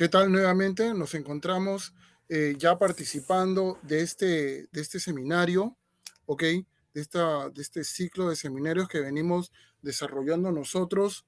¿Qué tal nuevamente? Nos encontramos ya participando de este seminario, ¿ok? De este ciclo de seminarios que venimos desarrollando nosotros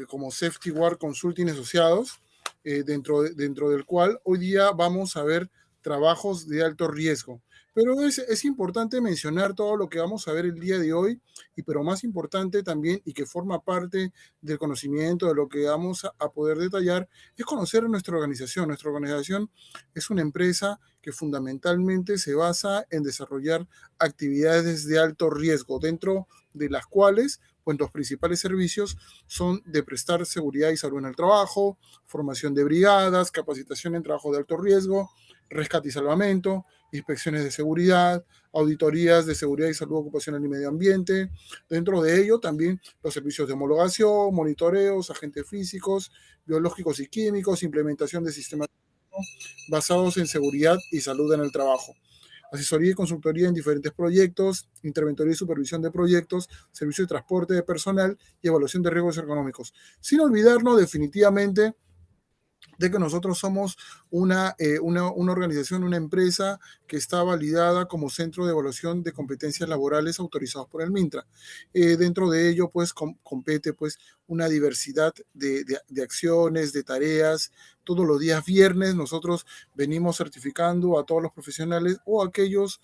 como Safety Guard Consulting Asociados, dentro del cual hoy día vamos a ver trabajos de alto riesgo. Pero es importante mencionar todo lo que vamos a ver el día de hoy, pero más importante también, y que forma parte del conocimiento de lo que vamos a poder detallar, es conocer nuestra organización. Nuestra organización es una empresa que fundamentalmente se basa en desarrollar actividades de alto riesgo, dentro de las cuales pues, los principales servicios son de prestar seguridad y salud en el trabajo, formación de brigadas, capacitación en trabajo de alto riesgo, rescate y salvamento, inspecciones de seguridad, auditorías de seguridad y salud ocupacional y medio ambiente. Dentro de ello también los servicios de homologación, monitoreos, agentes físicos, biológicos y químicos, implementación de sistemas basados en seguridad y salud en el trabajo, asesoría y consultoría en diferentes proyectos, interventoría y supervisión de proyectos, servicio de transporte de personal y evaluación de riesgos económicos. Sin olvidarnos definitivamente de que nosotros somos una organización, una empresa que está validada como centro de evaluación de competencias laborales autorizados por el MINTRA. Dentro de ello, pues, compete pues, una diversidad de acciones, de tareas. Todos los días viernes nosotros venimos certificando a todos los profesionales o aquellos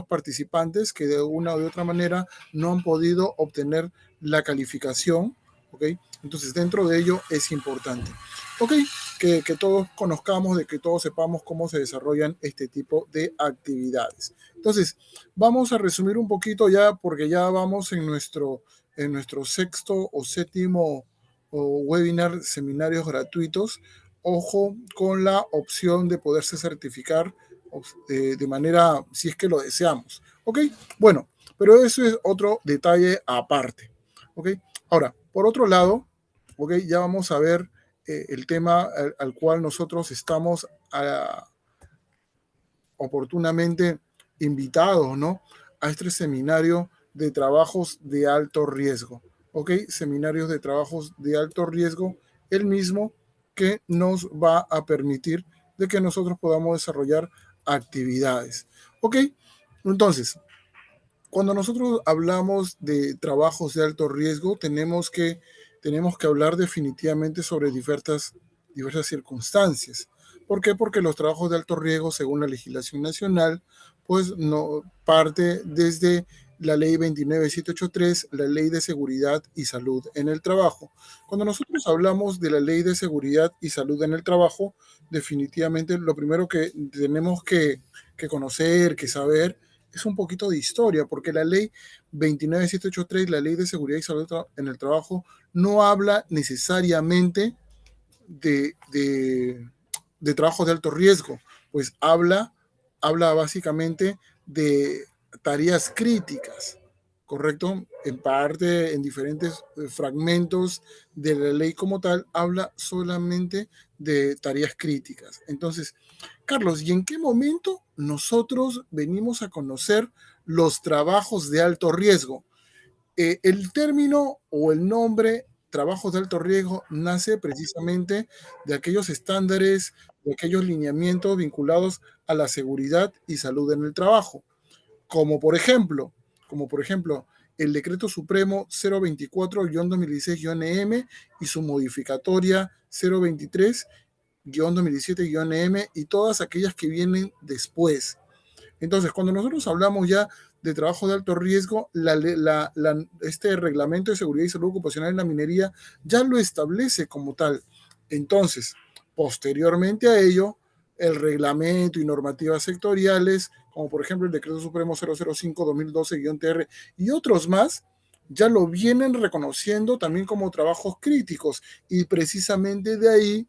participantes que de una u otra manera no han podido obtener la calificación. ¿Ok? Entonces, dentro de ello es importante. Ok, que todos conozcamos, de que todos sepamos cómo se desarrollan este tipo de actividades. Entonces, vamos a resumir un poquito ya, porque ya vamos en nuestro sexto o séptimo webinar, seminarios gratuitos. Ojo con la opción de poderse certificar de manera, si es que lo deseamos. Ok, bueno, pero eso es otro detalle aparte. Ok, ahora, por otro lado, ok, ya vamos a ver el tema al cual nosotros estamos oportunamente invitados, ¿no? A este seminario de trabajos de alto riesgo, ¿ok? Seminarios de trabajos de alto riesgo, el mismo que nos va a permitir de que nosotros podamos desarrollar actividades, ¿ok? Entonces, cuando nosotros hablamos de trabajos de alto riesgo, tenemos que hablar definitivamente sobre diversas circunstancias. ¿Por qué? Porque los trabajos de alto riesgo, según la legislación nacional, pues no parte desde la ley 29783, la ley de seguridad y salud en el trabajo. Cuando nosotros hablamos de la ley de seguridad y salud en el trabajo, definitivamente lo primero que tenemos que conocer, que saber, es un poquito de historia, porque la ley 29783, la ley de seguridad y salud en el trabajo, no habla necesariamente de trabajos de alto riesgo, pues habla básicamente de tareas críticas, ¿correcto? En parte, en diferentes fragmentos de la ley como tal, habla solamente de tareas críticas. Entonces, Carlos, ¿y en qué momento nosotros venimos a conocer los trabajos de alto riesgo? El término o el nombre trabajos de alto riesgo nace precisamente de aquellos estándares, de aquellos lineamientos vinculados a la seguridad y salud en el trabajo, como por ejemplo, como por ejemplo el Decreto Supremo 024-2016-M y su modificatoria 023-2017-M y todas aquellas que vienen después. Entonces, cuando nosotros hablamos ya de trabajo de alto riesgo, este reglamento de seguridad y salud ocupacional en la minería ya lo establece como tal. Entonces, posteriormente a ello, el reglamento y normativas sectoriales, como por ejemplo el Decreto Supremo 005-2012-TR y otros más, ya lo vienen reconociendo también como trabajos críticos y precisamente de ahí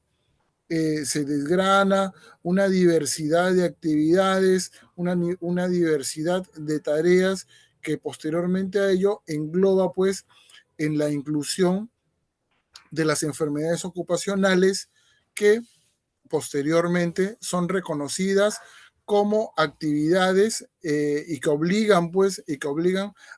se desgrana una diversidad de actividades, una diversidad de tareas que posteriormente a ello engloba pues en la inclusión de las enfermedades ocupacionales que posteriormente son reconocidas como actividades y que obligan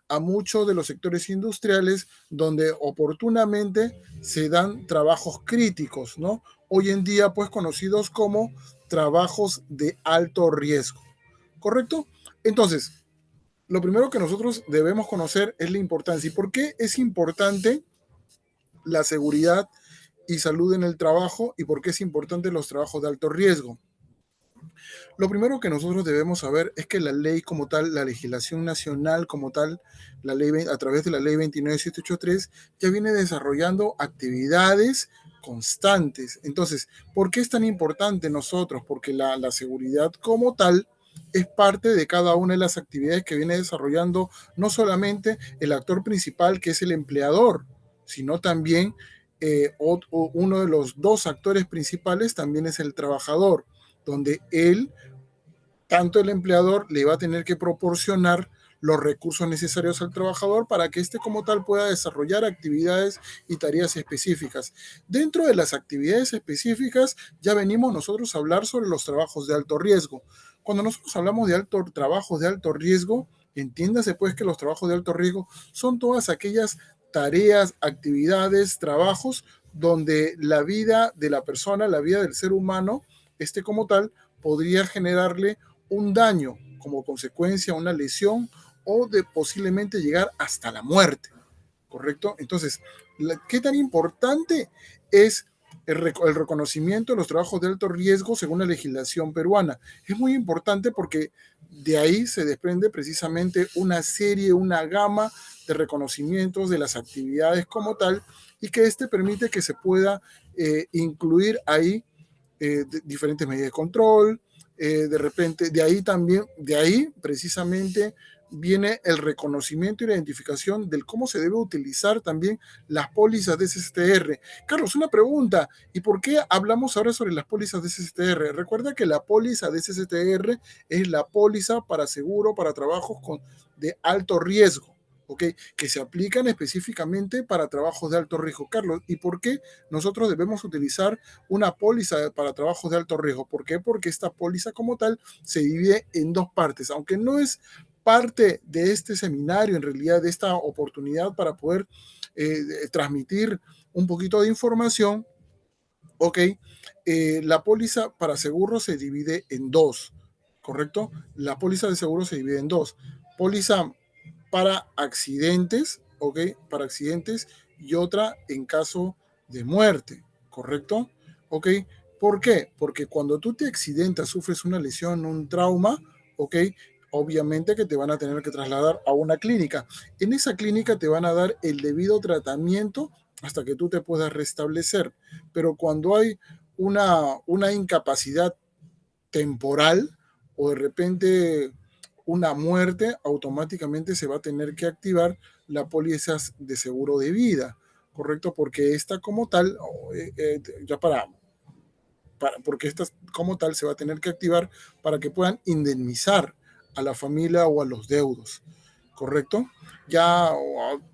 a muchos de los sectores industriales donde oportunamente se dan trabajos críticos, ¿no? hoy en día pues conocidos como trabajos de alto riesgo, ¿correcto? Entonces, lo primero que nosotros debemos conocer es la importancia. ¿Y por qué es importante la seguridad y salud en el trabajo y por qué es importante los trabajos de alto riesgo? Lo primero que nosotros debemos saber es que la ley como tal, la legislación nacional como tal, la ley, a través de la ley 29783, ya viene desarrollando actividades constantes. Entonces, ¿por qué es tan importante nosotros? Porque la seguridad como tal es parte de cada una de las actividades que viene desarrollando no solamente el actor principal, que es el empleador, sino también uno de los dos actores principales también es el trabajador, donde él, tanto el empleador, le va a tener que proporcionar los recursos necesarios al trabajador para que éste como tal pueda desarrollar actividades y tareas específicas. Dentro de las actividades específicas ya venimos nosotros a hablar sobre los trabajos de alto riesgo. Cuando nosotros hablamos de trabajos de alto riesgo, entiéndase pues que los trabajos de alto riesgo son todas aquellas tareas, actividades, trabajos donde la vida de la persona, la vida del ser humano, como tal, podría generarle un daño como consecuencia, una lesión o de posiblemente llegar hasta la muerte, ¿correcto? Entonces, ¿qué tan importante es el reconocimiento de los trabajos de alto riesgo según la legislación peruana? Es muy importante porque de ahí se desprende precisamente una serie, una gama de reconocimientos de las actividades como tal y que permite que se pueda incluir ahí diferentes medidas de control, de repente, de ahí precisamente viene el reconocimiento y la identificación del cómo se debe utilizar también las pólizas de SSTR. Carlos, una pregunta, ¿y por qué hablamos ahora sobre las pólizas de SSTR? Recuerda que la póliza de SSTR es la póliza para seguro para trabajos de alto riesgo. ¿Okay? Que se aplican específicamente para trabajos de alto riesgo. Carlos, ¿y por qué nosotros debemos utilizar una póliza para trabajos de alto riesgo? ¿Por qué? Porque esta póliza como tal se divide en dos partes, aunque no es parte de este seminario, en realidad de esta oportunidad para poder transmitir un poquito de información. Ok, la póliza para seguro se divide en dos, ¿correcto? La póliza de seguro se divide en dos. Póliza para accidentes, ¿ok? Para accidentes y otra en caso de muerte, ¿correcto? ¿Ok? ¿Por qué? Porque cuando tú te accidentas, sufres una lesión, un trauma, ¿ok? Obviamente que te van a tener que trasladar a una clínica. En esa clínica te van a dar el debido tratamiento hasta que tú te puedas restablecer. Pero cuando hay una incapacidad temporal o de repente una muerte, automáticamente se va a tener que activar la póliza de seguro de vida, ¿correcto? Porque esta como tal, ya porque esta como tal se va a tener que activar para que puedan indemnizar a la familia o a los deudos, ¿correcto? Ya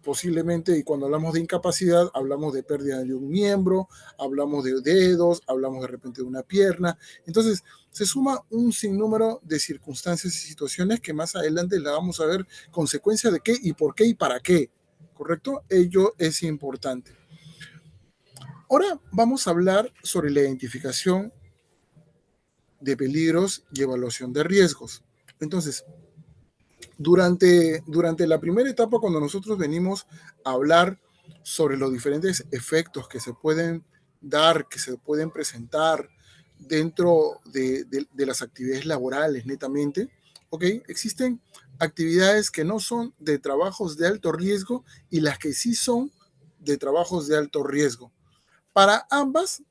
posiblemente, y cuando hablamos de incapacidad, hablamos de pérdida de un miembro, hablamos de dedos, hablamos de repente de una pierna. Entonces, se suma un sinnúmero de circunstancias y situaciones que más adelante la vamos a ver consecuencia de qué y por qué y para qué, ¿correcto? Ello es importante. Ahora vamos a hablar sobre la identificación de peligros y evaluación de riesgos. Entonces, durante la primera etapa, cuando nosotros venimos a hablar sobre los diferentes efectos que se pueden dar, que se pueden presentar dentro de las actividades laborales netamente, ¿ok? Existen actividades que no son de trabajos de alto riesgo y las que sí son de trabajos de alto riesgo. Para ambas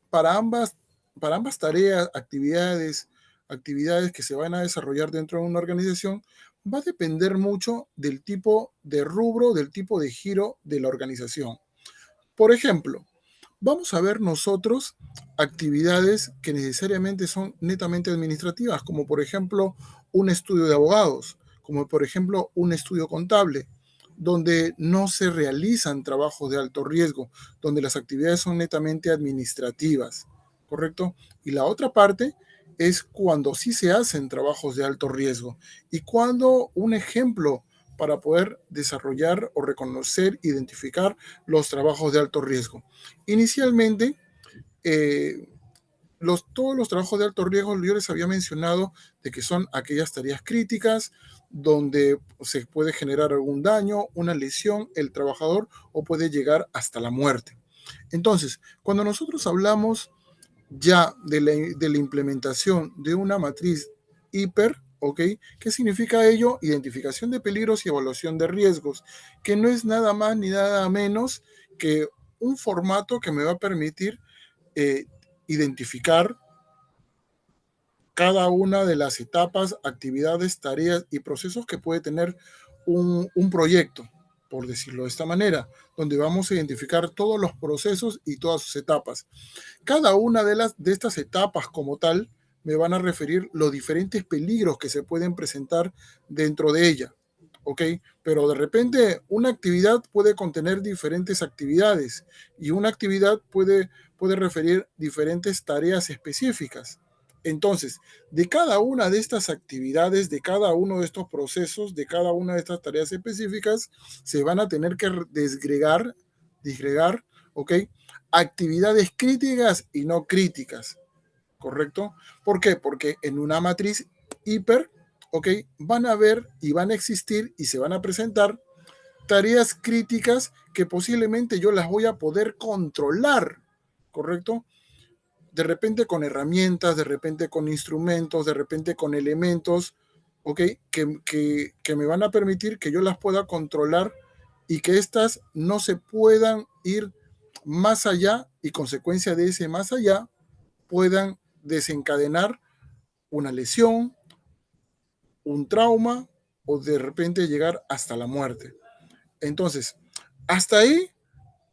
tareas, actividades que se van a desarrollar dentro de una organización, va a depender mucho del tipo de rubro, del tipo de giro de la organización. Por ejemplo, vamos a ver nosotros actividades que necesariamente son netamente administrativas, como por ejemplo un estudio de abogados, como por ejemplo un estudio contable, donde no se realizan trabajos de alto riesgo, donde las actividades son netamente administrativas, ¿correcto? Y la otra parte es cuando sí se hacen trabajos de alto riesgo y cuando un ejemplo para poder desarrollar o reconocer, identificar los trabajos de alto riesgo. Inicialmente, eh, todos los trabajos de alto riesgo, yo les había mencionado de que son aquellas tareas críticas donde se puede generar algún daño, una lesión, el trabajador o puede llegar hasta la muerte. Entonces, cuando nosotros hablamos ya de la implementación de una matriz hiper, ¿ok? ¿Qué significa ello? Identificación de peligros y evaluación de riesgos, que no es nada más ni nada menos que un formato que me va a permitir eh, identificar cada una de las etapas, actividades, tareas y procesos que puede tener un proyecto, por decirlo de esta manera, donde vamos a identificar todos los procesos y todas sus etapas. Cada una de estas etapas como tal me van a referir los diferentes peligros que se pueden presentar dentro de ella. ¿Ok? Pero de repente una actividad puede contener diferentes actividades y una actividad puede referir diferentes tareas específicas. Entonces, de cada una de estas actividades, de cada uno de estos procesos, de cada una de estas tareas específicas, se van a tener que disgregar, ¿ok? Actividades críticas y no críticas, ¿correcto? ¿Por qué? Porque en una matriz hiper, ¿ok? Van a haber y van a existir y se van a presentar tareas críticas que posiblemente yo las voy a poder controlar, ¿correcto? De repente con herramientas, de repente con instrumentos, de repente con elementos, ¿ok? Que me van a permitir que yo las pueda controlar y que éstas no se puedan ir más allá y consecuencia de ese más allá puedan desencadenar una lesión, un trauma o de repente llegar hasta la muerte. Entonces, hasta ahí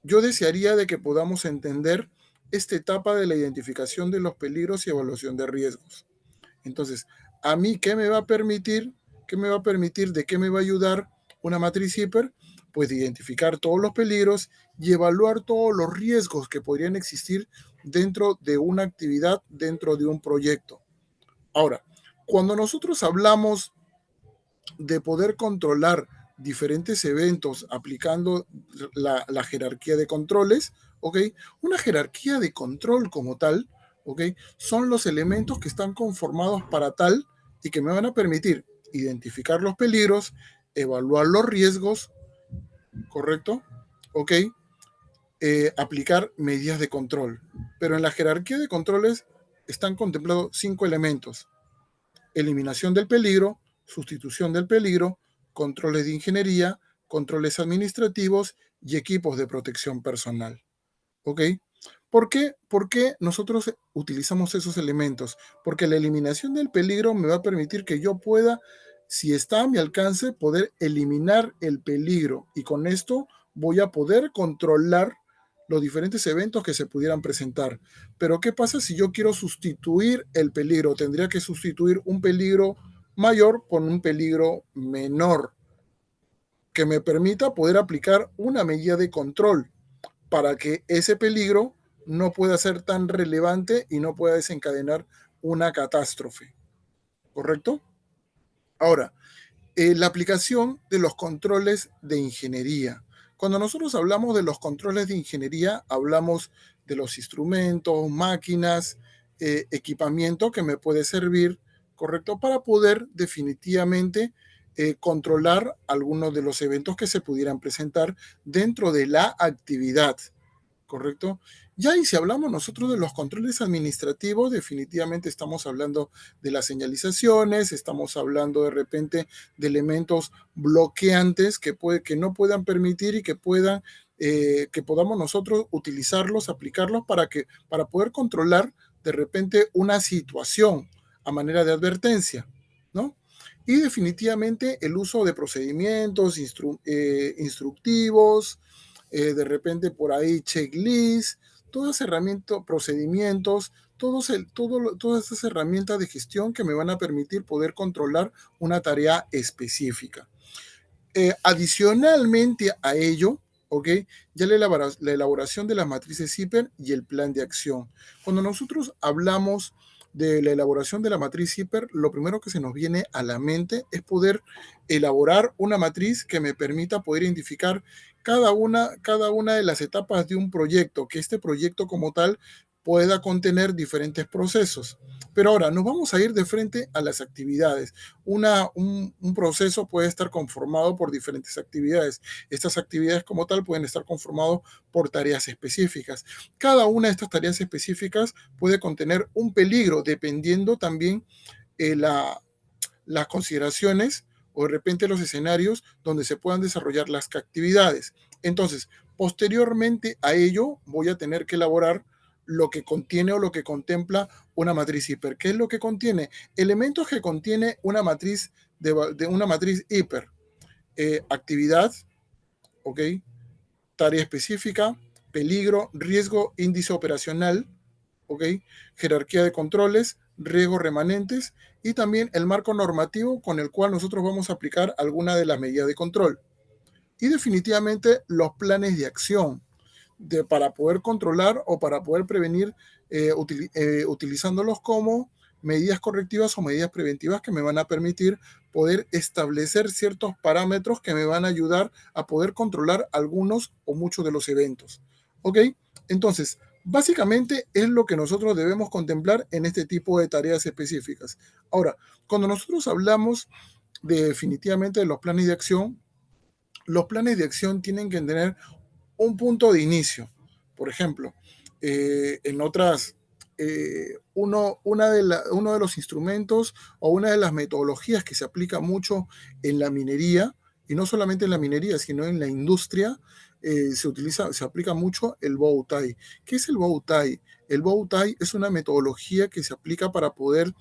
yo desearía de que podamos entender esta etapa de la identificación de los peligros y evaluación de riesgos. Entonces, a mí, ¿qué me va a permitir? ¿Qué me va a permitir? ¿De qué me va a ayudar una matriz hiper? Pues de identificar todos los peligros y evaluar todos los riesgos que podrían existir dentro de una actividad, dentro de un proyecto. Ahora, cuando nosotros hablamos de poder controlar diferentes eventos aplicando la jerarquía de controles, ¿ok? Una jerarquía de control como tal, ¿ok? Son los elementos que están conformados para tal y que me van a permitir identificar los peligros, evaluar los riesgos, ¿correcto? ¿Ok? Aplicar medidas de control. Pero en la jerarquía de controles están contemplados 5 elementos: eliminación del peligro, sustitución del peligro, controles de ingeniería, controles administrativos y equipos de protección personal. ¿Ok? ¿Por qué nosotros utilizamos esos elementos? Porque la eliminación del peligro me va a permitir que yo pueda, si está a mi alcance, poder eliminar el peligro y con esto voy a poder controlar los diferentes eventos que se pudieran presentar. Pero ¿qué pasa si yo quiero sustituir el peligro? Tendría que sustituir un peligro mayor por un peligro menor que me permita poder aplicar una medida de control para que ese peligro no pueda ser tan relevante y no pueda desencadenar una catástrofe. ¿Correcto? Ahora, la aplicación de los controles de ingeniería. Cuando nosotros hablamos de los controles de ingeniería, hablamos de los instrumentos, máquinas, equipamiento que me puede servir, ¿correcto? Para poder definitivamente controlar algunos de los eventos que se pudieran presentar dentro de la actividad. ¿Correcto? Ya, y si hablamos nosotros de los controles administrativos, definitivamente estamos hablando de las señalizaciones, estamos hablando de repente de elementos bloqueantes que no puedan permitir y que podamos nosotros utilizarlos, aplicarlos para poder controlar de repente una situación a manera de advertencia, ¿no? Y definitivamente el uso de procedimientos instructivos, de repente por ahí checklist, todas herramientas, procedimientos, todas esas herramientas de gestión que me van a permitir poder controlar una tarea específica. Adicionalmente a ello, ¿ok? Ya la elaboración de las matrices hiper y el plan de acción. Cuando nosotros hablamos de la elaboración de la matriz hiper, lo primero que se nos viene a la mente es poder elaborar una matriz que me permita poder identificar cada una de las etapas de un proyecto, que este proyecto como tal pueda contener diferentes procesos. Pero ahora nos vamos a ir de frente a las actividades. Un proceso puede estar conformado por diferentes actividades. Estas actividades como tal pueden estar conformadas por tareas específicas. Cada una de estas tareas específicas puede contener un peligro dependiendo también las consideraciones o de repente los escenarios donde se puedan desarrollar las actividades. Entonces, posteriormente a ello, voy a tener que elaborar lo que contiene o lo que contempla una matriz hiper. ¿Qué es lo que contiene? Elementos que contiene una matriz de una matriz hiper. Actividad, ¿ok? Tarea específica, peligro, riesgo, índice operacional, ¿ok? Jerarquía de controles, riesgos remanentes y también el marco normativo con el cual nosotros vamos a aplicar alguna de las medidas de control. Y definitivamente los planes de acción para poder controlar o para poder prevenir utilizándolos como medidas correctivas o medidas preventivas que me van a permitir poder establecer ciertos parámetros que me van a ayudar a poder controlar algunos o muchos de los eventos. ¿Ok? Entonces, básicamente es lo que nosotros debemos contemplar en este tipo de tareas específicas. Ahora, cuando nosotros hablamos definitivamente de los planes de acción tienen que tener un punto de inicio. Por ejemplo, en otras, uno de los instrumentos o una de las metodologías que se aplica mucho en la minería, y no solamente en la minería, sino en la industria, se aplica mucho el bow tie. ¿Qué es el bow tie? El bow tie es una metodología que se aplica para poder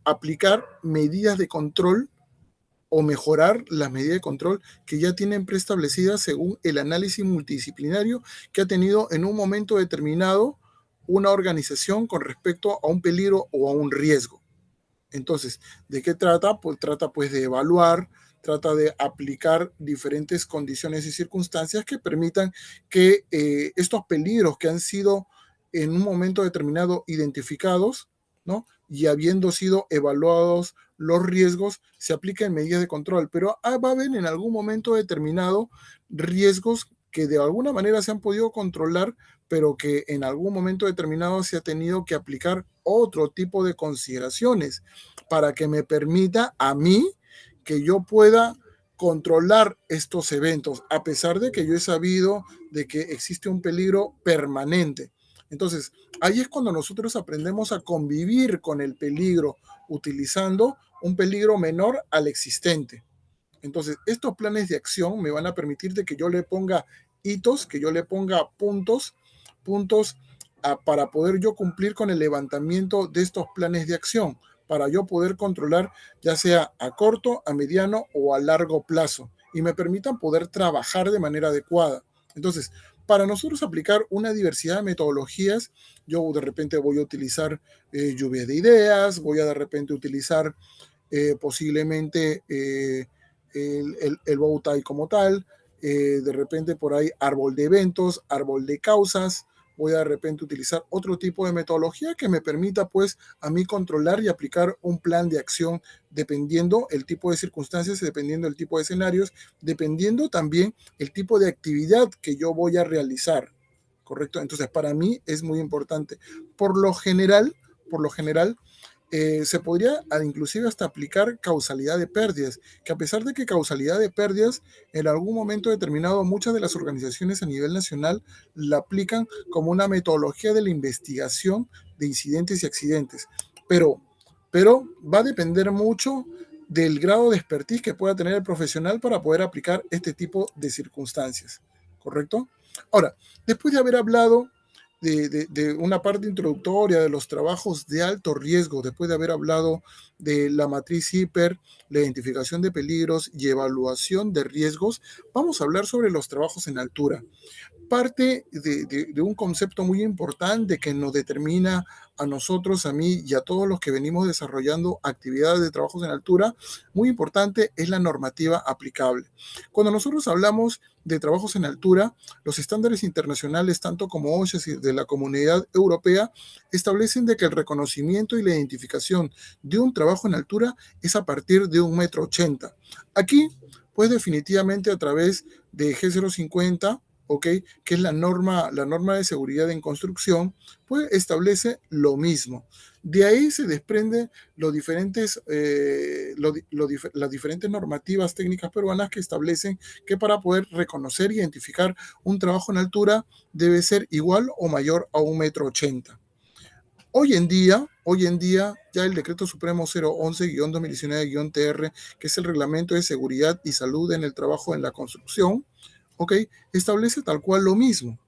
aplicar medidas de control o mejorar las medidas de control que ya tienen preestablecidas según el análisis multidisciplinario que ha tenido en un momento determinado una organización con respecto a un peligro o a un riesgo. Entonces, ¿de qué trata? Pues trata pues de evaluar, trata de aplicar diferentes condiciones y circunstancias que permitan que estos peligros que han sido en un momento determinado identificados, ¿no? Y habiendo sido evaluados los riesgos, se apliquen medidas de control, pero va a haber en algún momento determinado riesgos que de alguna manera se han podido controlar, pero que en algún momento determinado se ha tenido que aplicar otro tipo de consideraciones para que me permita a mí que yo pueda controlar estos eventos, a pesar de que yo he sabido de que existe un peligro permanente. Entonces, ahí es cuando nosotros aprendemos a convivir con el peligro, utilizando un peligro menor al existente. Entonces, estos planes de acción me van a permitir de que yo le ponga hitos, que yo le ponga puntos para poder yo cumplir con el levantamiento de estos planes de acción, para yo poder controlar ya sea a corto, a mediano o a largo plazo y me permitan poder trabajar de manera adecuada. Entonces, para nosotros aplicar una diversidad de metodologías, yo de repente voy a utilizar lluvia de ideas, voy a de repente utilizar posiblemente el bow tie como tal, de repente por ahí árbol de eventos, árbol de causas, voy a de repente utilizar otro tipo de metodología que me permita pues a mí controlar y aplicar un plan de acción dependiendo el tipo de circunstancias, dependiendo el tipo de escenarios, dependiendo también el tipo de actividad que yo voy a realizar, ¿correcto? Entonces para mí es muy importante. Por lo general, se podría inclusive hasta aplicar causalidad de pérdidas, que a pesar de que causalidad de pérdidas en algún momento determinado muchas de las organizaciones a nivel nacional la aplican como una metodología de la investigación de incidentes y accidentes, pero, pero va a depender mucho del grado de expertise que pueda tener el profesional para poder aplicar este tipo de circunstancias, ¿correcto? Ahora, después de haber hablado de una parte introductoria de los trabajos de alto riesgo, después de haber hablado de la matriz hiper, la identificación de peligros y evaluación de riesgos, vamos a hablar sobre los trabajos en altura. Parte de un concepto muy importante que nos determina a nosotros, a mí y a todos los que venimos desarrollando actividades de trabajos en altura, muy importante es la normativa aplicable. Cuando nosotros hablamos de trabajos en altura, los estándares internacionales, tanto como OSHA y de la Comunidad Europea, establecen de que el reconocimiento y la identificación de un trabajo en altura es a partir de 1,80 m. Aquí, pues definitivamente a través de G050, ¿ok? Que es la norma de seguridad en construcción, pues establece lo mismo. De ahí se desprenden los diferentes, las diferentes normativas técnicas peruanas que establecen que para poder reconocer e identificar un trabajo en altura debe ser igual o mayor a 1,80 m. Hoy en día, ya el Decreto Supremo 011-2019-TR, que es el Reglamento de Seguridad y Salud en el Trabajo en la Construcción, ¿ok? Establece tal cual lo mismo.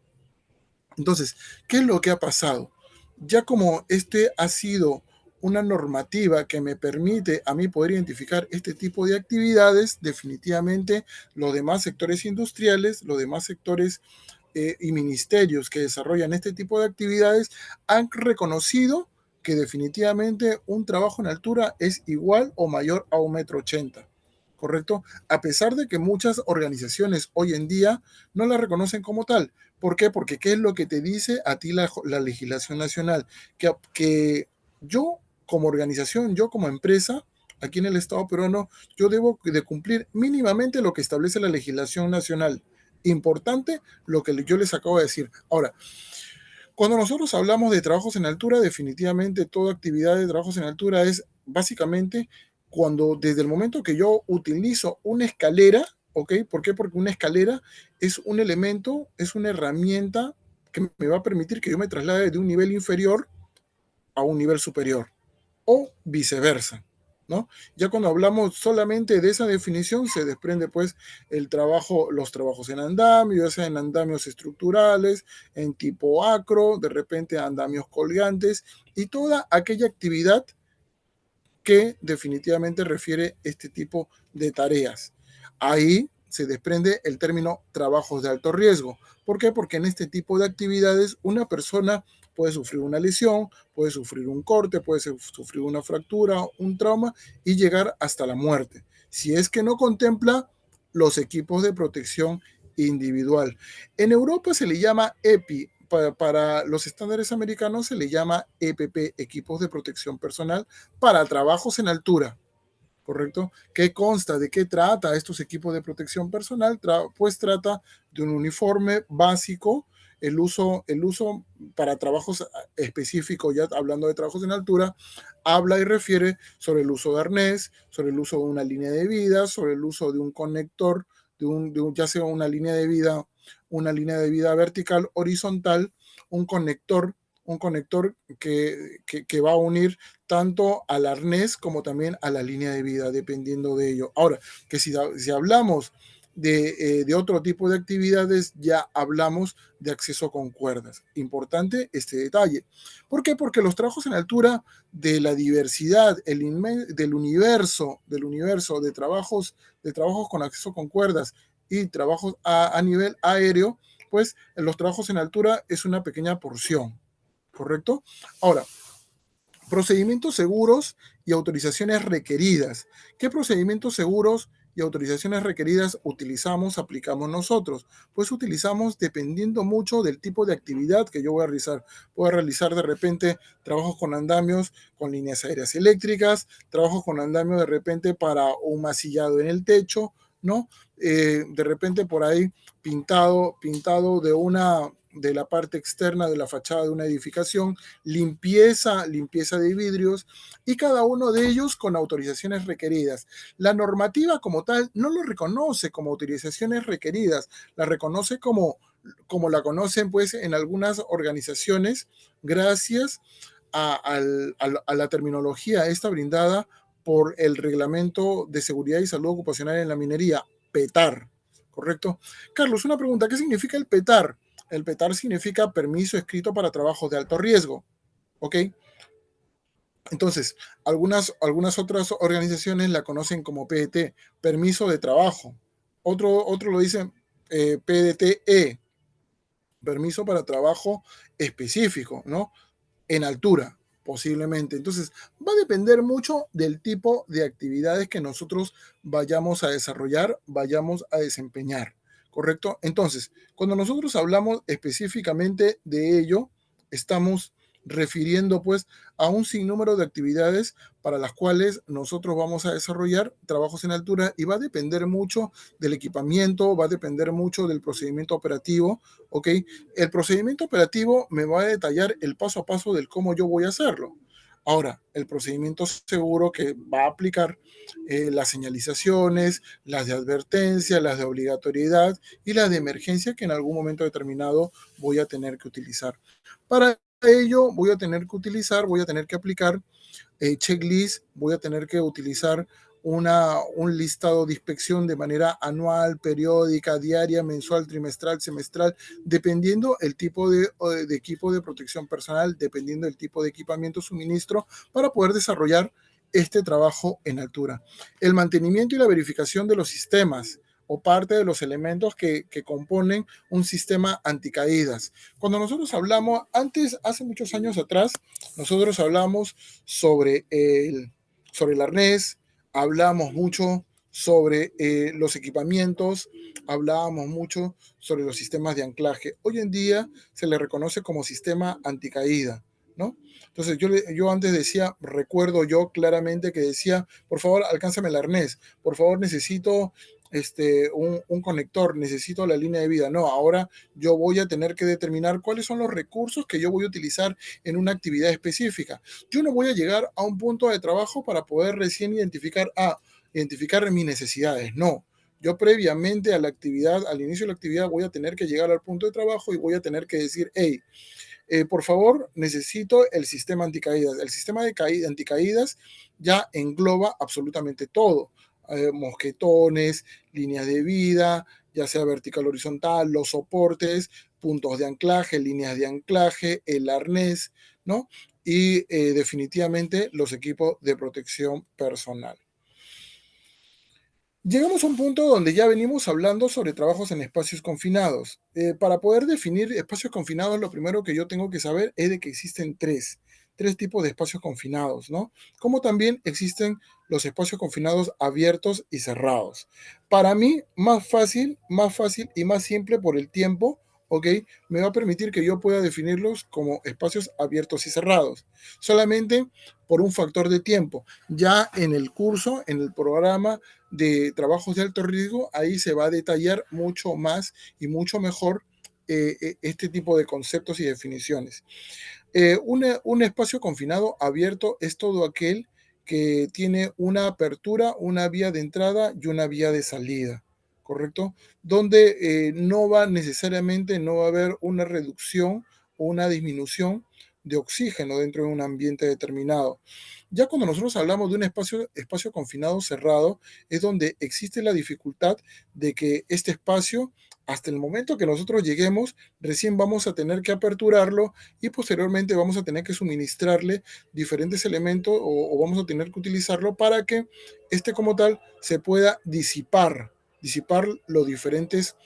Entonces, ¿qué es lo que ha pasado? Ya como este ha sido una normativa que me permite a mí poder identificar este tipo de actividades, definitivamente los demás sectores industriales, los demás sectores y ministerios que desarrollan este tipo de actividades han reconocido que definitivamente un trabajo en altura es igual o mayor a 1,80 m, ¿correcto? A pesar de que muchas organizaciones hoy en día no la reconocen como tal. ¿Por qué? Porque ¿qué es lo que te dice a ti la legislación nacional? Que yo como organización, yo como empresa, aquí en el Estado peruano, yo debo de cumplir mínimamente lo que establece la legislación nacional. Importante lo que yo les acabo de decir. Ahora, cuando nosotros hablamos de trabajos en altura, definitivamente toda actividad de trabajos en altura es básicamente cuando desde el momento que yo utilizo una escalera, ¿ok? ¿Por qué? Porque una escalera es un elemento, es una herramienta que me va a permitir que yo me traslade de un nivel inferior a un nivel superior o viceversa, ¿no? Ya cuando hablamos solamente de esa definición se desprende pues el trabajo, los trabajos en andamio, ya sea en andamios estructurales, en tipo acro, de repente andamios colgantes y toda aquella actividad que definitivamente refiere este tipo de tareas. Ahí se desprende el término trabajos de alto riesgo. ¿Por qué? Porque en este tipo de actividades una persona puede sufrir una lesión, puede sufrir un corte, puede sufrir una fractura, un trauma y llegar hasta la muerte. Si es que no contempla los equipos de protección individual. En Europa se le llama EPI, para los estándares americanos se le llama EPP, equipos de protección personal para trabajos en altura, ¿correcto? ¿Qué consta? ¿De qué trata estos equipos de protección personal? Pues trata de un uniforme básico, el uso para trabajos específicos, ya hablando de trabajos en altura, habla y refiere sobre el uso de arnés, sobre el uso de una línea de vida, sobre el uso de un conector, ya sea una línea de vida vertical, horizontal, un conector, un conector que va a unir tanto al arnés como también a la línea de vida, dependiendo de ello. Ahora, que si hablamos de otro tipo de actividades, ya hablamos de acceso con cuerdas. Importante este detalle. ¿Por qué? Porque los trabajos en altura de la diversidad, del universo de trabajos con acceso con cuerdas y trabajos a nivel aéreo, pues los trabajos en altura es una pequeña porción, ¿correcto? Ahora, procedimientos seguros y autorizaciones requeridas. ¿Qué procedimientos seguros y autorizaciones requeridas aplicamos nosotros? Pues utilizamos dependiendo mucho del tipo de actividad que yo voy a realizar. Voy a realizar de repente trabajos con andamios con líneas aéreas eléctricas, trabajos con andamios de repente para un masillado en el techo, ¿no? De repente por ahí pintado de la parte externa de la fachada de una edificación, limpieza de vidrios y cada uno de ellos con autorizaciones requeridas. La normativa como tal no lo reconoce como autorizaciones requeridas, la reconoce como la conocen pues en algunas organizaciones gracias a la terminología esta brindada por el Reglamento de Seguridad y Salud Ocupacional en la Minería, PETAR, ¿correcto? Carlos, una pregunta, ¿qué significa el PETAR? El PETAR significa permiso escrito para trabajos de alto riesgo, ¿ok? Entonces, algunas otras organizaciones la conocen como PDT, permiso de trabajo. Otro lo dicen PDTE, permiso para trabajo específico, ¿no? En altura, posiblemente. Entonces, va a depender mucho del tipo de actividades que nosotros vayamos a desarrollar, vayamos a desempeñar, ¿correcto? Entonces, cuando nosotros hablamos específicamente de ello, estamos refiriendo pues a un sinnúmero de actividades para las cuales nosotros vamos a desarrollar trabajos en altura y va a depender mucho del equipamiento, va a depender mucho del procedimiento operativo, ¿ok? El procedimiento operativo me va a detallar el paso a paso del cómo yo voy a hacerlo. Ahora, el procedimiento seguro que va a aplicar las señalizaciones, las de advertencia, las de obligatoriedad y las de emergencia que en algún momento determinado voy a tener que utilizar. Para ello voy a tener que aplicar checklist, voy a tener que utilizar un listado de inspección de manera anual, periódica, diaria, mensual, trimestral, semestral, dependiendo el tipo de equipo de protección personal, dependiendo del tipo de equipamiento suministro, para poder desarrollar este trabajo en altura. El mantenimiento y la verificación de los sistemas o parte de los elementos que componen un sistema anticaídas. Cuando nosotros hablamos, antes, hace muchos años atrás, nosotros hablamos sobre el arnés, hablamos mucho sobre los equipamientos, hablábamos mucho sobre los sistemas de anclaje. Hoy en día se le reconoce como sistema anticaída, ¿no? Entonces yo antes decía, recuerdo yo claramente que decía, por favor, alcánzame el arnés, por favor, necesito un conector, necesito la línea de vida. No, ahora yo voy a tener que determinar cuáles son los recursos que yo voy a utilizar en una actividad específica. Yo no voy a llegar a un punto de trabajo para poder recién identificar mis necesidades. No. Yo previamente a la actividad, al inicio de la actividad, voy a tener que llegar al punto de trabajo y voy a tener que decir, hey, por favor, necesito el sistema anticaídas. El sistema de anticaídas ya engloba absolutamente todo. Mosquetones, líneas de vida, ya sea vertical, horizontal, los soportes, puntos de anclaje, líneas de anclaje, el arnés, ¿no? Y definitivamente los equipos de protección personal. Llegamos a un punto donde ya venimos hablando sobre trabajos en espacios confinados. Para poder definir espacios confinados, lo primero que yo tengo que saber es de que existen tres tipos de espacios confinados, ¿no? Como también existen los espacios confinados abiertos y cerrados. Para mí, más fácil y más simple por el tiempo, ¿ok? Me va a permitir que yo pueda definirlos como espacios abiertos y cerrados. Solamente por un factor de tiempo. Ya en el curso, en el programa, de trabajos de alto riesgo, ahí se va a detallar mucho más y mucho mejor este tipo de conceptos y definiciones. Un espacio confinado abierto es todo aquel que tiene una apertura, una vía de entrada y una vía de salida, ¿correcto? Donde no va a haber una reducción o una disminución de oxígeno dentro de un ambiente determinado. Ya cuando nosotros hablamos de un espacio confinado cerrado, es donde existe la dificultad de que este espacio, hasta el momento que nosotros lleguemos, recién vamos a tener que aperturarlo y posteriormente vamos a tener que suministrarle diferentes elementos o vamos a tener que utilizarlo para que este como tal se pueda disipar los diferentes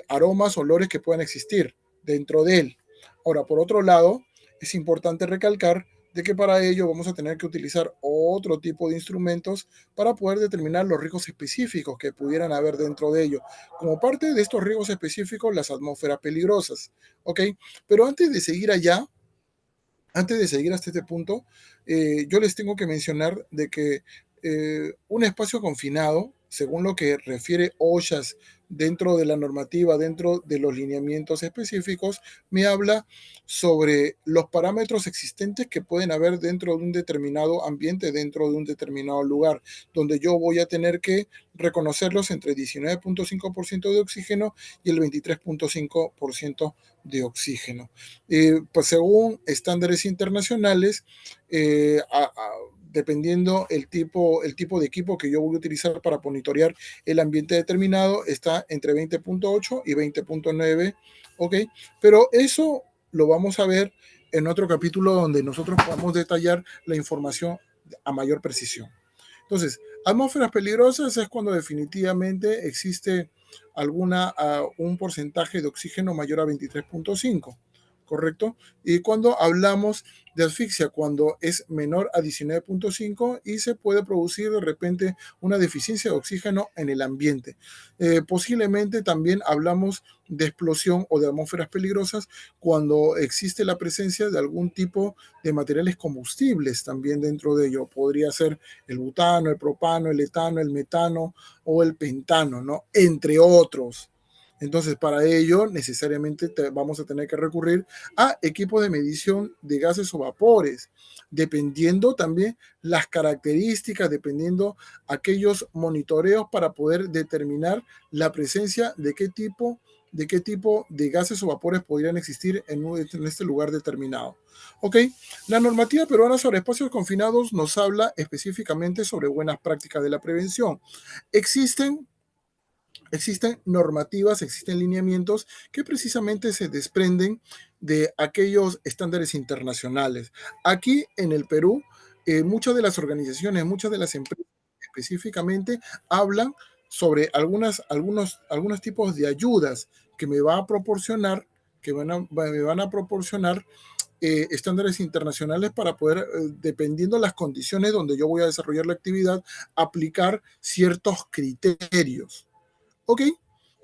aromas, olores que puedan existir dentro de él. Ahora, por otro lado, es importante recalcar de que para ello vamos a tener que utilizar otro tipo de instrumentos para poder determinar los riesgos específicos que pudieran haber dentro de ello. Como parte de estos riesgos específicos, las atmósferas peligrosas. ¿Ok? Pero antes de seguir hasta este punto, yo les tengo que mencionar de que un espacio confinado, según lo que refiere OSHAS dentro de la normativa, dentro de los lineamientos específicos, me habla sobre los parámetros existentes que pueden haber dentro de un determinado ambiente, dentro de un determinado lugar, donde yo voy a tener que reconocerlos entre 19.5% de oxígeno y el 23.5% de oxígeno. Pues según estándares internacionales, dependiendo el tipo de equipo que yo voy a utilizar para monitorear el ambiente determinado, está entre 20.8 y 20.9, ¿ok? Pero eso lo vamos a ver en otro capítulo donde nosotros podamos detallar la información a mayor precisión. Entonces, atmósferas peligrosas es cuando definitivamente existe un porcentaje de oxígeno mayor a 23.5. ¿correcto? Y cuando hablamos de asfixia, cuando es menor a 19,5 y se puede producir de repente una deficiencia de oxígeno en el ambiente. Posiblemente también hablamos de explosión o de atmósferas peligrosas cuando existe la presencia de algún tipo de materiales combustibles también dentro de ello. Podría ser el butano, el propano, el etano, el metano o el pentano, ¿no? Entre otros. Entonces, para ello, necesariamente vamos a tener que recurrir a equipos de medición de gases o vapores, dependiendo también las características, dependiendo aquellos monitoreos para poder determinar la presencia de qué tipo de gases o vapores podrían existir en este lugar determinado. Ok, la normativa peruana sobre espacios confinados nos habla específicamente sobre buenas prácticas de la prevención. Existen existen normativas, existen lineamientos que precisamente se desprenden de aquellos estándares internacionales. Aquí en el Perú, muchas de las organizaciones, muchas de las empresas específicamente hablan sobre algunos tipos de ayudas que me va a proporcionar, me van a proporcionar estándares internacionales para poder, dependiendo de las condiciones donde yo voy a desarrollar la actividad, aplicar ciertos criterios. ¿Ok?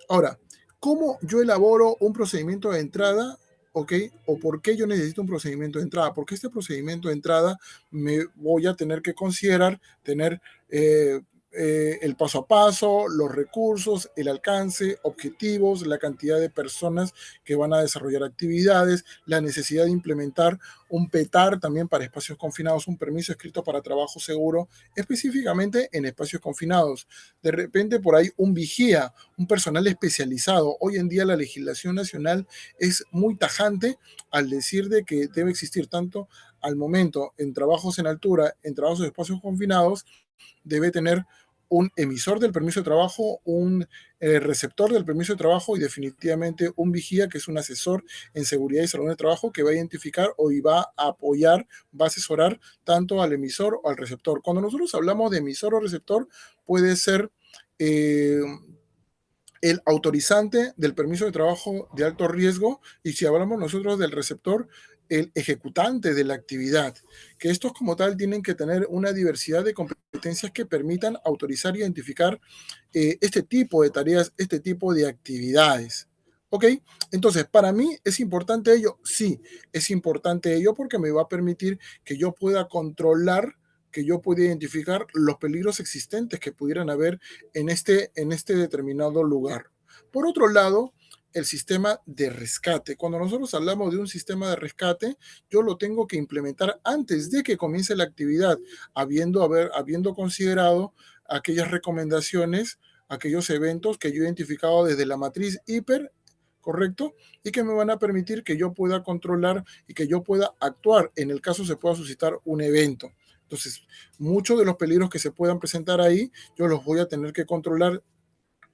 Ahora, ¿cómo yo elaboro un procedimiento de entrada? ¿Ok? ¿O por qué yo necesito un procedimiento de entrada? Porque este procedimiento de entrada me voy a tener que considerar tener el paso a paso, los recursos, el alcance, objetivos, la cantidad de personas que van a desarrollar actividades, la necesidad de implementar un PETAR también para espacios confinados, un permiso escrito para trabajo seguro, específicamente en espacios confinados. De repente por ahí un vigía, un personal especializado. Hoy en día la legislación nacional es muy tajante al decir de que debe existir tanto al momento en trabajos en altura, en trabajos de espacios confinados, debe tener un emisor del permiso de trabajo, un receptor del permiso de trabajo y definitivamente un vigía que es un asesor en seguridad y salud de trabajo que va a identificar o va a apoyar, va a asesorar tanto al emisor o al receptor. Cuando nosotros hablamos de emisor o receptor, puede ser eh, el autorizante del permiso de trabajo de alto riesgo y si hablamos nosotros del receptor, el ejecutante de la actividad, que estos como tal tienen que tener una diversidad de competencias que permitan autorizar y identificar este tipo de tareas, este tipo de actividades. ¿Ok? Entonces, para mí es importante ello. Sí, es importante ello porque me va a permitir que yo pueda controlar, que yo pueda identificar los peligros existentes que pudieran haber en este determinado lugar. Por otro lado, el sistema de rescate. Cuando nosotros hablamos de un sistema de rescate, yo lo tengo que implementar antes de que comience la actividad, habiendo considerado aquellas recomendaciones, aquellos eventos que yo he identificado desde la matriz hiper, ¿correcto? Y que me van a permitir que yo pueda controlar y que yo pueda actuar en el caso se pueda suscitar un evento. Entonces, muchos de los peligros que se puedan presentar ahí, yo los voy a tener que controlar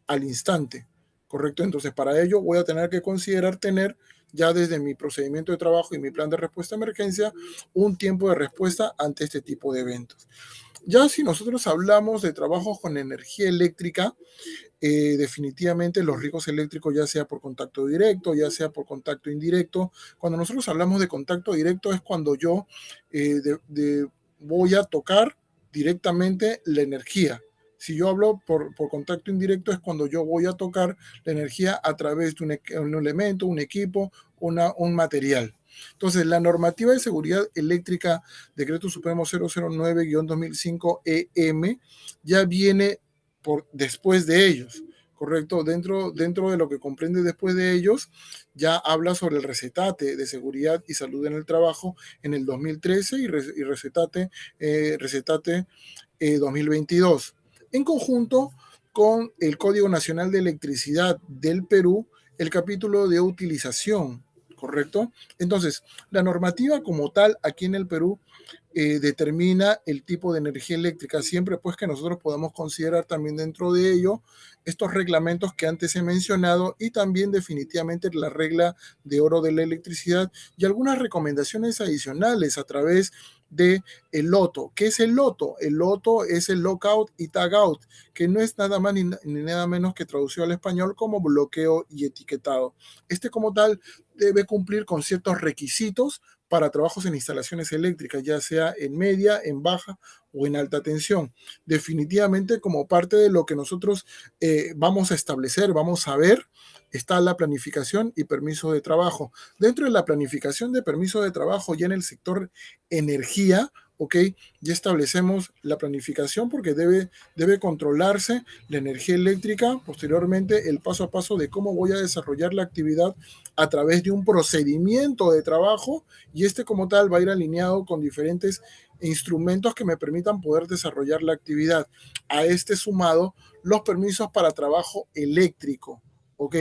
al instante, ¿correcto? Entonces, para ello voy a tener que considerar tener ya desde mi procedimiento de trabajo y mi plan de respuesta a emergencia un tiempo de respuesta ante este tipo de eventos. Ya si nosotros hablamos de trabajos con energía eléctrica, definitivamente los riesgos eléctricos, ya sea por contacto directo, ya sea por contacto indirecto. Cuando nosotros hablamos de contacto directo es cuando yo voy a tocar directamente la energía. Si yo hablo por contacto indirecto es cuando yo voy a tocar la energía a través de un elemento, un equipo, un material. Entonces, la normativa de seguridad eléctrica, Decreto Supremo 009-2005 EM, ya viene después de ellos, ¿correcto? Dentro de lo que comprende después de ellos, ya habla sobre el recetate de seguridad y salud en el trabajo en el 2013 y recetate 2022. En conjunto con el Código Nacional de Electricidad del Perú, el capítulo de utilización, ¿correcto? Entonces, la normativa como tal aquí en el Perú determina el tipo de energía eléctrica, siempre pues que nosotros podamos considerar también dentro de ello estos reglamentos que antes he mencionado y también definitivamente la regla de oro de la electricidad y algunas recomendaciones adicionales a través de el loto. ¿Qué es el loto? El loto es el lockout y tagout, que no es nada más ni nada menos que traducido al español como bloqueo y etiquetado. Este como tal debe cumplir con ciertos requisitos para trabajos en instalaciones eléctricas, ya sea en media, en baja o en alta tensión. Definitivamente como parte de lo que nosotros vamos a establecer, vamos a ver, está la planificación y permiso de trabajo. Dentro de la planificación de permiso de trabajo, ya en el sector energía, ¿ok? Ya establecemos la planificación porque debe controlarse la energía eléctrica, posteriormente el paso a paso de cómo voy a desarrollar la actividad a través de un procedimiento de trabajo y este como tal va a ir alineado con diferentes instrumentos que me permitan poder desarrollar la actividad. A este sumado los permisos para trabajo eléctrico, ¿ok?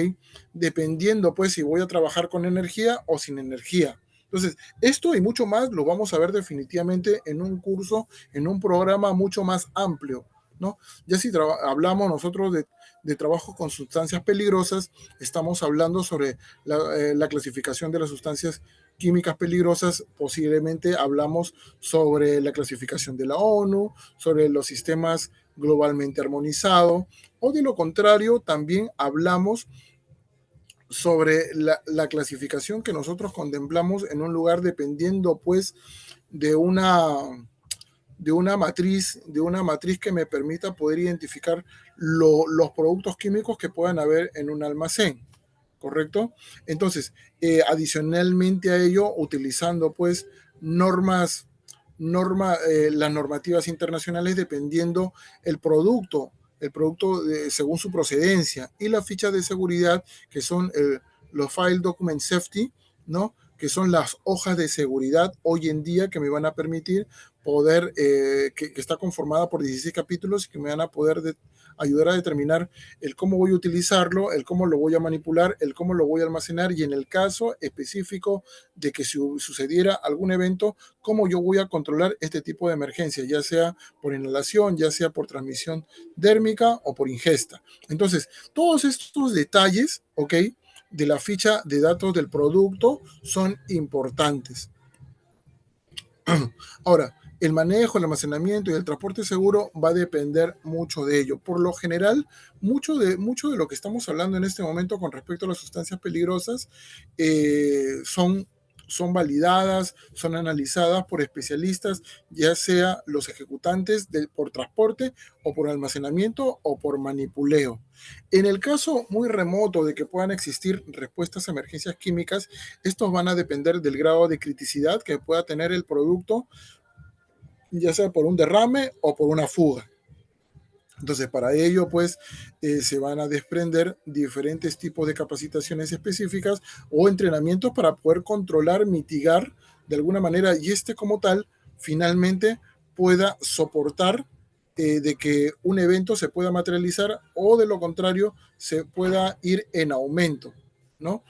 Dependiendo pues si voy a trabajar con energía o sin energía. Entonces, esto y mucho más lo vamos a ver definitivamente en un curso, en un programa mucho más amplio, ¿no? Ya si hablamos nosotros de trabajo con sustancias peligrosas, estamos hablando sobre la clasificación de las sustancias químicas peligrosas, posiblemente hablamos sobre la clasificación de la ONU, sobre los sistemas globalmente armonizados, o de lo contrario, también hablamos sobre clasificación que nosotros contemplamos en un lugar dependiendo pues de de una matriz que me permita poder identificar los productos químicos que puedan haber en un almacén, ¿correcto? Entonces, adicionalmente a ello, utilizando pues normas, las normativas internacionales dependiendo el producto según su procedencia y las fichas de seguridad que son los File Document Safety, ¿no? Que son las hojas de seguridad hoy en día que me van a permitir poder, que está conformada por 16 capítulos y que me van a poder ayudar a determinar el cómo voy a utilizarlo, el cómo lo voy a manipular, el cómo lo voy a almacenar y en el caso específico de que sucediera algún evento, cómo yo voy a controlar este tipo de emergencia, ya sea por inhalación, ya sea por transmisión dérmica o por ingesta. Entonces, todos estos detalles, ¿ok? De la ficha de datos del producto son importantes. Ahora, el manejo, el almacenamiento y el transporte seguro va a depender mucho de ello. Por lo general, mucho de lo que estamos hablando en este momento con respecto a las sustancias peligrosas son validadas, son analizadas por especialistas, ya sea los ejecutantes por transporte o por almacenamiento o por manipuleo. En el caso muy remoto de que puedan existir respuestas a emergencias químicas, estos van a depender del grado de criticidad que pueda tener el producto, ya sea por un derrame o por una fuga. Entonces, para ello, pues, se van a desprender diferentes tipos de capacitaciones específicas o entrenamientos para poder controlar, mitigar de alguna manera y este como tal, finalmente, pueda soportar de que un evento se pueda materializar o de lo contrario, se pueda ir en aumento, ¿no?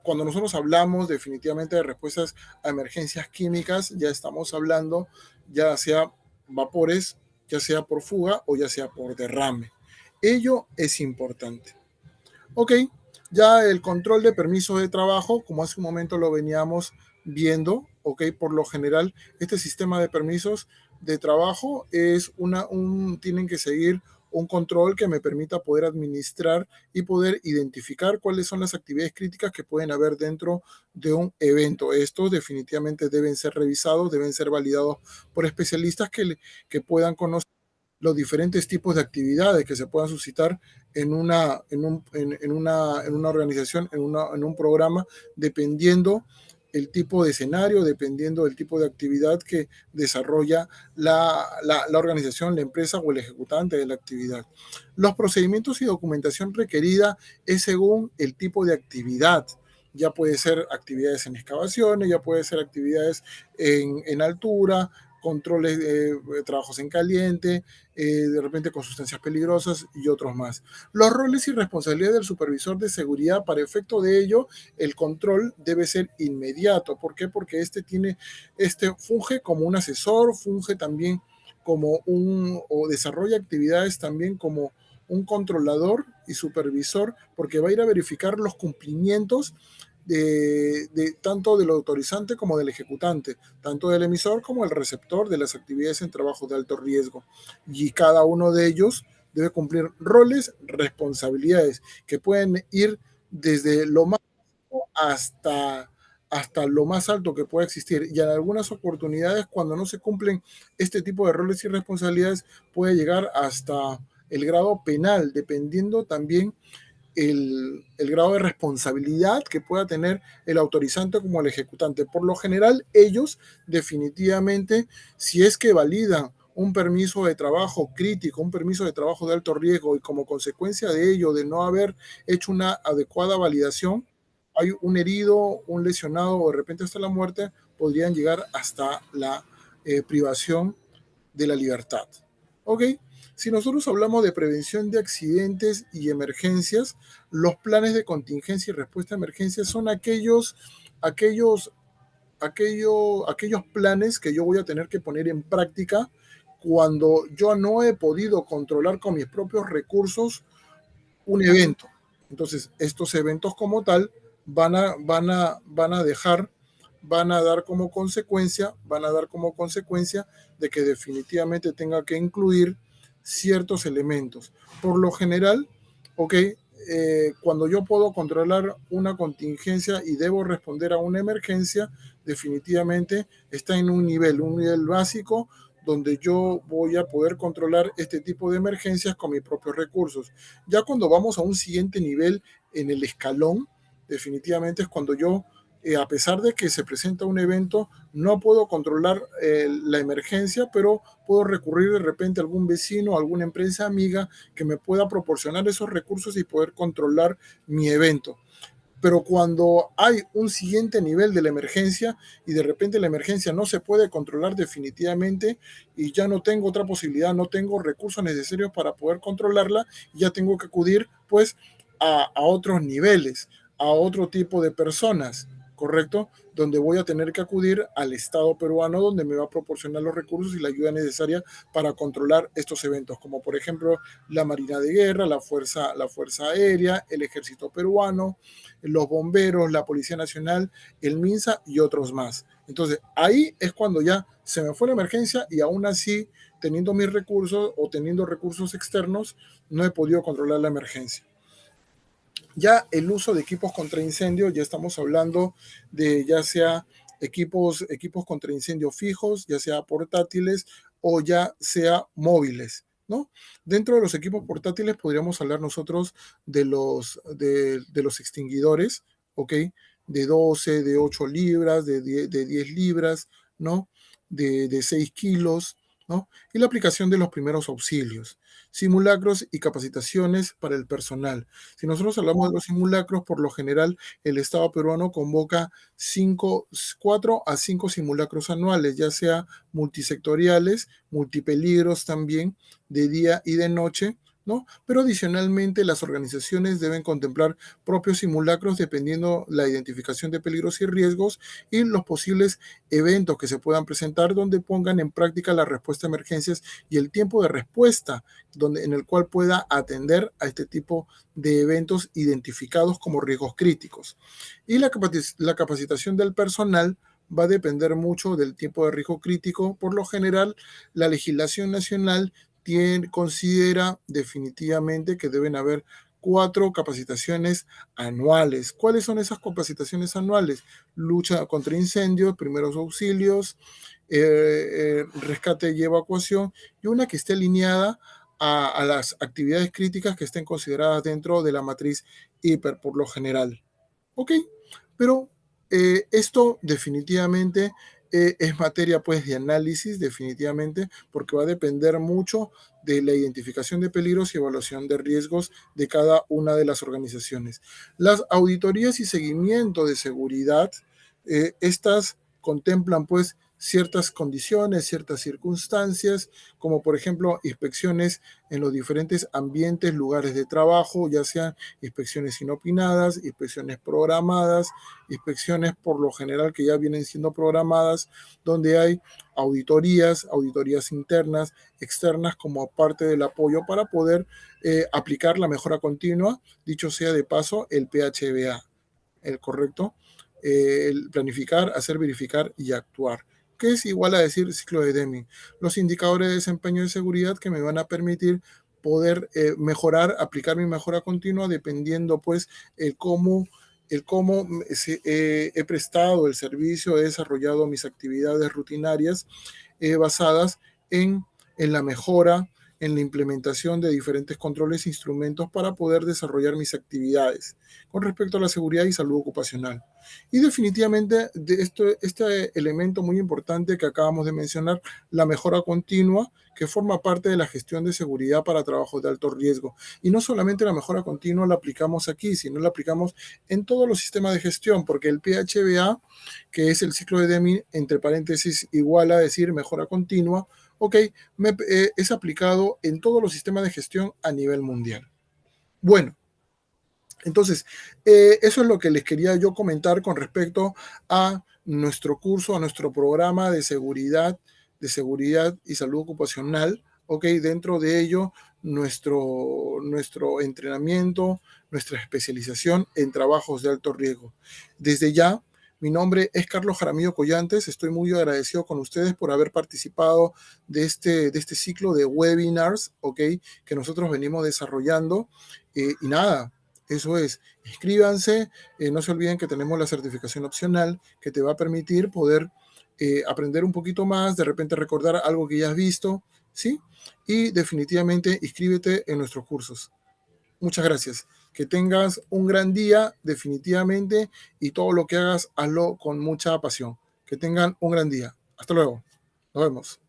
Cuando nosotros hablamos definitivamente de respuestas a emergencias químicas, ya estamos hablando ya sea vapores, ya sea por fuga o ya sea por derrame. Ello es importante. Ok, ya el control de permiso de trabajo, como hace un momento lo veníamos viendo, ok, por lo general, este sistema de permisos de trabajo es tienen que seguir un control que me permita poder administrar y poder identificar cuáles son las actividades críticas que pueden haber dentro de un evento. Estos definitivamente deben ser revisados, deben ser validados por especialistas que puedan conocer los diferentes tipos de actividades que se puedan suscitar en una organización, en un programa, dependiendo el tipo de escenario, dependiendo del tipo de actividad que desarrolla la organización, la empresa o el ejecutante de la actividad. Los procedimientos y documentación requerida es según el tipo de actividad. Ya puede ser actividades en excavaciones, ya puede ser actividades en altura, controles de trabajos en caliente, de repente con sustancias peligrosas y otros más. Los roles y responsabilidades del supervisor de seguridad, para efecto de ello, el control debe ser inmediato. ¿Por qué? Porque este funge como un asesor, funge también como o desarrolla actividades también como un controlador y supervisor, porque va a ir a verificar los cumplimientos tanto del autorizante como del ejecutante, tanto del emisor como el receptor de las actividades en trabajo de alto riesgo. Y cada uno de ellos debe cumplir roles, responsabilidades que pueden ir desde lo más hasta, hasta lo más alto que pueda existir. Y en algunas oportunidades, cuando no se cumplen este tipo de roles y responsabilidades, puede llegar hasta el grado penal, dependiendo también el grado de responsabilidad que pueda tener el autorizante como el ejecutante. Por lo general, ellos definitivamente, si es que validan un permiso de trabajo crítico, un permiso de trabajo de alto riesgo y como consecuencia de ello, de no haber hecho una adecuada validación, hay un herido, un lesionado o de repente hasta la muerte, podrían llegar hasta la privación de la libertad. ¿Ok? Si nosotros hablamos de prevención de accidentes y emergencias, los planes de contingencia y respuesta a emergencias son aquellos, aquellos planes que yo voy a tener que poner en práctica cuando yo no he podido controlar con mis propios recursos un evento. Entonces, estos eventos como tal van a dejar, van a dar como consecuencia de que definitivamente tenga que incluir ciertos elementos. Por lo general, ok, cuando yo puedo controlar una contingencia y debo responder a una emergencia, definitivamente está en un nivel básico donde yo voy a poder controlar este tipo de emergencias con mis propios recursos. Ya cuando vamos a un siguiente nivel en el escalón, definitivamente es cuando yo, a pesar de que se presenta un evento, no puedo controlar la emergencia, pero puedo recurrir de repente a algún vecino, a alguna empresa amiga que me pueda proporcionar esos recursos y poder controlar mi evento. Pero cuando hay un siguiente nivel de la emergencia y de repente la emergencia no se puede controlar definitivamente y ya no tengo otra posibilidad, no tengo recursos necesarios para poder controlarla, ya tengo que acudir pues a otros niveles, a otro tipo de personas, ¿correcto? Donde voy a tener que acudir al Estado peruano, donde me va a proporcionar los recursos y la ayuda necesaria para controlar estos eventos, como por ejemplo la Marina de Guerra, la Fuerza Aérea, el Ejército Peruano, los bomberos, la Policía Nacional, el MINSA y otros más. Entonces, ahí es cuando ya se me fue la emergencia y aún así, teniendo mis recursos o teniendo recursos externos, no he podido controlar la emergencia. Ya el uso de equipos contra incendio, ya estamos hablando de ya sea equipos contra incendio fijos, ya sea portátiles o ya sea móviles, ¿no? Dentro de los equipos portátiles podríamos hablar nosotros de los extinguidores, ¿ok? De 12, de 8 libras, de 10 libras, ¿no? De 6 kilos, ¿no? Y la aplicación de los primeros auxilios, simulacros y capacitaciones para el personal. Si nosotros hablamos de los simulacros, por lo general el Estado peruano convoca 4 a 5 simulacros anuales, ya sea multisectoriales, multipeligros también, de día y de noche, ¿no? Pero adicionalmente las organizaciones deben contemplar propios simulacros dependiendo la identificación de peligros y riesgos y los posibles eventos que se puedan presentar donde pongan en práctica la respuesta a emergencias y el tiempo de respuesta en el cual pueda atender a este tipo de eventos identificados como riesgos críticos. Y la capacitación del personal va a depender mucho del tiempo de riesgo crítico. Por lo general, la legislación nacional considera definitivamente que deben haber 4 capacitaciones anuales. ¿Cuáles son esas capacitaciones anuales? Lucha contra incendios, primeros auxilios, rescate y evacuación, y una que esté alineada a las actividades críticas que estén consideradas dentro de la matriz hiper por lo general. Ok, pero esto definitivamente es materia pues de análisis, definitivamente, porque va a depender mucho de la identificación de peligros y evaluación de riesgos de cada una de las organizaciones. Las auditorías y seguimiento de seguridad, estas contemplan pues ciertas condiciones, ciertas circunstancias, como por ejemplo inspecciones en los diferentes ambientes, lugares de trabajo, ya sean inspecciones inopinadas, inspecciones programadas, inspecciones por lo general que ya vienen siendo programadas, donde hay auditorías internas, externas, como parte del apoyo para poder aplicar la mejora continua, dicho sea de paso, el PHBA, el correcto, el planificar, hacer, verificar y actuar, que es igual a decir ciclo de Deming. Los indicadores de desempeño de seguridad que me van a permitir poder mejorar, aplicar mi mejora continua dependiendo pues el cómo he prestado el servicio, he desarrollado mis actividades rutinarias basadas en la mejora, en la implementación de diferentes controles e instrumentos para poder desarrollar mis actividades con respecto a la seguridad y salud ocupacional. Y definitivamente este elemento muy importante que acabamos de mencionar, la mejora continua, que forma parte de la gestión de seguridad para trabajos de alto riesgo. Y no solamente la mejora continua la aplicamos aquí, sino la aplicamos en todos los sistemas de gestión, porque el PHBA, que es el ciclo de Deming, entre paréntesis, igual a decir mejora continua, ok, es aplicado en todos los sistemas de gestión a nivel mundial. Bueno, entonces, eso es lo que les quería yo comentar con respecto a nuestro curso, a nuestro programa de seguridad y salud ocupacional. Ok, dentro de ello, nuestro entrenamiento, nuestra especialización en trabajos de alto riesgo. Desde ya, mi nombre es Carlos Jaramillo Collantes. Estoy muy agradecido con ustedes por haber participado de este ciclo de webinars, ok, que nosotros venimos desarrollando. Y nada, eso es, inscríbanse, no se olviden que tenemos la certificación opcional que te va a permitir poder aprender un poquito más, de repente recordar algo que ya has visto, ¿sí? Y definitivamente inscríbete en nuestros cursos. Muchas gracias. Que tengas un gran día, definitivamente, y todo lo que hagas, hazlo con mucha pasión. Que tengan un gran día. Hasta luego. Nos vemos.